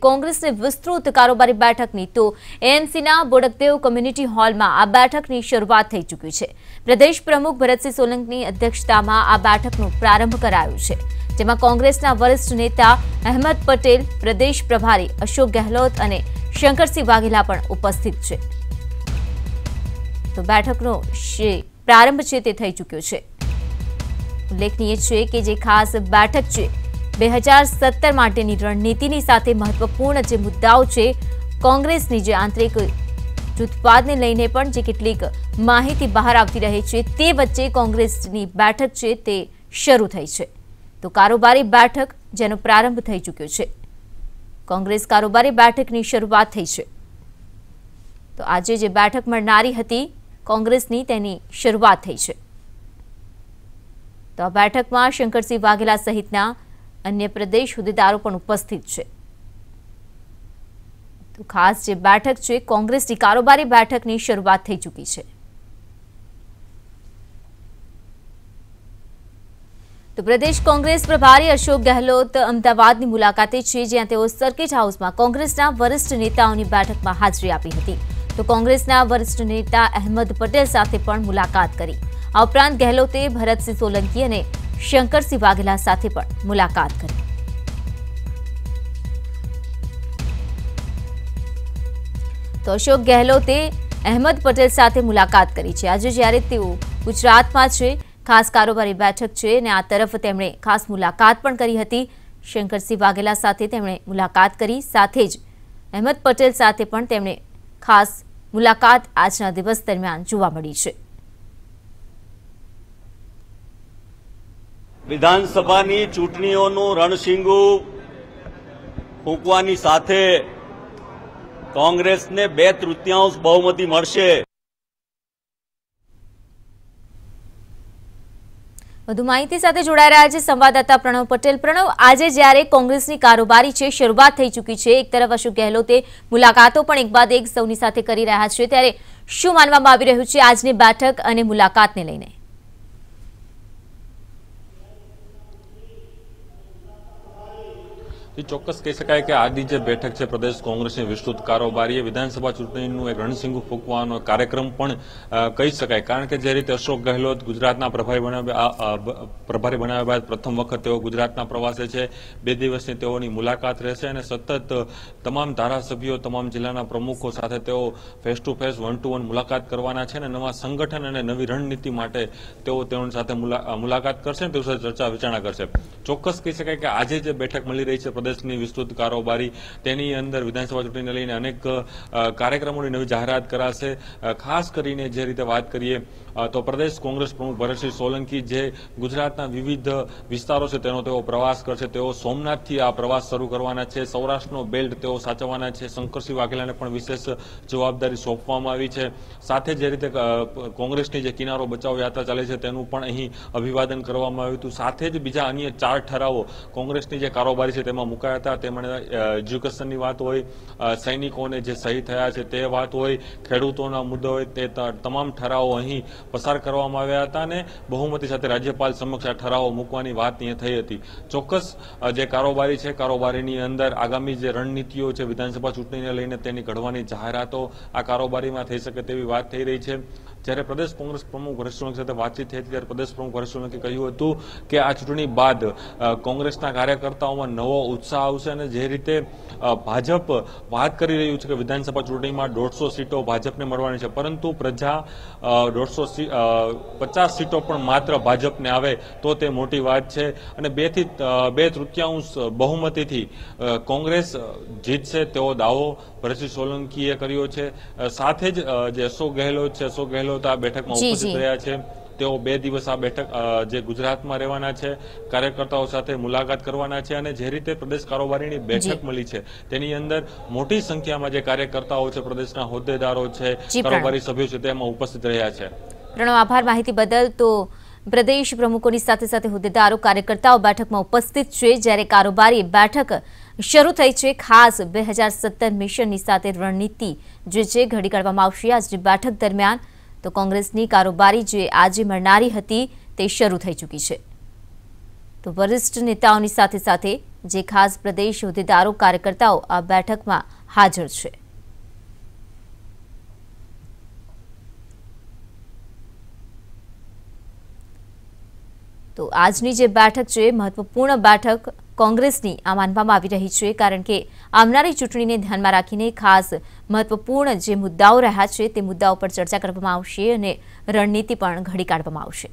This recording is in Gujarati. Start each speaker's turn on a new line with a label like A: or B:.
A: કોંગ્રેસની વિસ્તૃત કારોબારી બેઠકની તો એએમસીના બોડકદેવ કમ્યુનિટી હોલમાં આ બેઠકની શરૂઆત થઈ ચૂકી છે। પ્રદેશ પ્રમુખ ભરતસિંહ સોલંકીની અધ્યક્ષતામાં આ બેઠકનો પ્રારંભ કરાયો છે, જેમાં કોંગ્રેસના વરિષ્ઠ નેતા અહેમદ પટેલ, પ્રદેશ પ્રભારી અશોક ગેહલોત અને શંકરસિંહ વાઘેલા પણ ઉપસ્થિત છે। તો બેઠકનો પ્રારંભ છે તે થઈ ચૂક્યો છે। ઉલ્લેખનીય છે કે જે ખાસ બેઠક છે 2017 માટેની રણનીતિની સાથે મહત્વપૂર્ણ જે મુદ્દાઓ છે, કોંગ્રેસની જે આંતરિક જૂથવાદને લઈને પણ જે કેટલીક માહિતી બહાર આવતી રહે છે, તે વચ્ચે કોંગ્રેસની બેઠક છે તે શરૂ થઈ છે। તો કારોબારી બેઠક જેનો પ્રારંભ થઈ ચૂક્યો છે, કોંગ્રેસ કારોબારી બેઠકની શરૂઆત થઈ છે। તો આજે જે બેઠક મળનારી હતી કોંગ્રેસની, તેની શરૂઆત થઈ છે। તો આ બેઠકમાં શંકરસિંહ વાઘેલા સહિતના अन्य प्रदेश होद्देदारों पण उपस्थित छे। तो खास जे बैठक छे कांग्रेस की कारोबारी बैठकनी शुरुआत थई चूकी छे। तो प्रदेश कांग्रेस प्रभारी अशोक गहलोत अमदावादनी मुलाकाते छे, ज्यां तेओ सर्किट हाउसमां कांग्रेसना वरिष्ठ नेताओनी बैठकमां हाजरी आपी हती। तो कांग्रेसना वरिष्ठ नेता अहमद पटेल साथे पण मुलाकात करी। आ उपरांत गहलोते भरतसिंह सोलंकी अने शंकरसिंह वाघेला साथे पण मुलाकात करी। तो अशोक गहलोते अहमद पटेल साथे मुलाकात करी छे। आज ज्यारे तेओ गुजरातमां छे, खास कारोबारी बैठक छे ने आ तरफ तेमणे खास मुलाकात पण करी हती। शंकरसिंह वाघेला साथे तेमणे मुलाकात करी, साथे ज अहमद पटेल साथे पण तेमणे खास मुलाकात आजना दिवस दरमियान जोवा मळी छे।
B: विधानसभानी चूंटणीओनुं रणशिंगु फूंकवानी साथे कांग्रेसने 2/3 बहुमती मळशे।
A: વધુ માહિતી સાથે જોડાઈ રહ્યા છે સંવાદદાતા પ્રણવ પટેલ। પ્રણવ, આજે જ્યારે કોંગ્રેસની કારોબારી છે શરૂઆત થઈ ચૂકી છે, એક તરફ અશોક ગેહલોતે મુલાકાતો પણ એક બાદ એક સૌની સાથે કરી રહ્યા છે, ત્યારે શું માનવામાં આવી રહ્યું છે આજની બેઠક અને મુલાકાતને લઈને?
C: ચોક્કસ કહી શકાય કે આજની જે બેઠક છે પ્રદેશ કોંગ્રેસની વિસ્તૃત કારોબારીએ વિધાનસભા ચૂંટણીનું એક રણસિંગુ ફૂંકવાનો કાર્યક્રમ પણ કહી શકાય, કારણ કે જે રીતે અશોક ગેહલોત ગુજરાતના પ્રભારી બનાવ્યા બાદ પ્રથમ વખત તેઓ ગુજરાતના પ્રવાસે છે। 2 દિવસની તેઓની મુલાકાત રહેશે અને સતત તમામ ધારાસભ્યો, તમામ જિલ્લાના પ્રમુખો સાથે તેઓ ફેસ ટુ ફેસ, 1-to-1 મુલાકાત કરવાના છે અને નવા સંગઠન અને નવી રણનીતિ માટે તેઓ તેઓની સાથે મુલાકાત કરશે અને તેઓ સાથે ચર્ચા વિચારણા કરશે। ચોક્કસ કહી શકાય કે આજે જે બેઠક મળી રહી છે પ્રદેશની વિસ્તૃત કારોબારી, તેની અંદર વિધાનસભા ચૂંટણીને લઈને અનેક કાર્યક્રમોની નવી જાહેરાત કરાશે। ખાસ કરીને જે રીતે વાત કરીએ તો પ્રદેશ કોંગ્રેસ પ્રમુખ ભરતસિંહ સોલંકી જે ગુજરાતના વિવિધ વિસ્તારો છે તેનો તેઓ પ્રવાસ કરશે। તેઓ સોમનાથથી આ પ્રવાસ શરૂ કરવાના છે, સૌરાષ્ટ્રનો બેલ્ટ તેઓ સાચવવાના છે। શંકરસિંહ વાઘેલાને પણ વિશેષ જવાબદારી સોંપવામાં આવી છે। સાથે જે રીતે કોંગ્રેસની જે કિનારો બચાવ યાત્રા ચાલે છે તેનું પણ અહીં અભિવાદન કરવામાં આવ્યું હતું। સાથે જ બીજા અન્ય 4 ઠરાવો કોંગ્રેસની જે કારોબારી છે તેમાં મુકાયા હતા। તેમાં એજ્યુકેશનની વાત હોય, સૈનિકોને જે શહીદ થયા છે તે વાત હોય, ખેડૂતોના મુદ્દા હોય, તે તમામ ઠરાવો અહીં પસાર કરવામાં આવ્યા હતા અને બહુમતી સાથે રાજ્યપાલ સમક્ષ આ ઠરાવો મૂકવાની વાત અહીંયા થઈ હતી। ચોક્કસ જે કારોબારી છે, કારોબારીની અંદર આગામી જે રણનીતિઓ છે વિધાનસભા ચૂંટણીને લઈને તેની ઘડવાની જાહેરાતો આ કારોબારીમાં થઈ શકે તેવી વાત થઈ રહી છે। જ્યારે પ્રદેશ કોંગ્રેસ પ્રમુખ ભરત સોલંકી સાથે વાતચીત થઈ હતી ત્યારે પ્રદેશ પ્રમુખ ભરત સોલંકીએ કહ્યું હતું કે આ ચૂંટણી બાદ કોંગ્રેસના કાર્યકર્તાઓમાં નવો ઉત્સાહ આવશે અને જે રીતે ભાજપ વાત કરી રહ્યું છે કે વિધાનસભા ચૂંટણીમાં 150 સીટો ભાજપને મળવાની છે, પરંતુ પ્રજા 50 સીટો પણ માત્ર ભાજપને આવે તો તે મોટી વાત છે અને 2/3 બહુમતીથી કોંગ્રેસ જીતશે તેવો દાવો ભરતસિંહ સોલંકીએ કર્યો છે। સાથે જ જે અશોક ગેહલોત છે, અશોક ગેહલોત આ બેઠકમાં ઉપસ્થિત રહ્યા છે। તેઓ 2 દિવસ આ બેઠક જે ગુજરાતમાં રહેવાના છે, કાર્યકર્તાઓ સાથે મુલાકાત કરવાના છે અને જે રીતે પ્રદેશ કારોબારીની બેઠક મળી છે તેની અંદર મોટી સંખ્યામાં જે કાર્યકર્તાઓ છે, પ્રદેશના હોદ્દેદારો છે, કારોબારી સભ્યો છે તેમાં ઉપસ્થિત રહ્યા છે।
A: પ્રણવ, આભાર માહિતી બદલ। તો પ્રદેશ પ્રમુખોની સાથે સાથે હોદ્દેદારો, કાર્યકર્તાઓ બેઠકમાં ઉપસ્થિત છે, જ્યારે કારોબારી બેઠક શરૂ થઈ છે। ખાસ 2017 મિશનની સાથે રણનીતિ જે છે ઘડી કાઢવામાં આવશે આજની બેઠક દરમિયાન। તો કોંગ્રેસની કારોબારી જે આજે મળનારી હતી તે શરૂ થઈ ચૂકી છે। તો વરિષ્ઠ નેતાઓની સાથે સાથે જે ખાસ પ્રદેશ હોદ્દેદારો કાર્યકર્તાઓ આ બેઠકમાં હાજર છે। તો આજની જે બેઠક છે મહત્વપૂર્ણ બેઠક કોંગ્રેસની આ માનવામાં આવી રહી છે, કારણ કે આવનારી ચૂંટણીને ધ્યાનમાં રાખીને ખાસ મહત્વપૂર્ણ જે મુદ્દાઓ રહ્યા છે તે મુદ્દાઓ પર ચર્ચા કરવામાં આવશે અને રણનીતિ પણ ઘડી કાઢવામાં આવશે।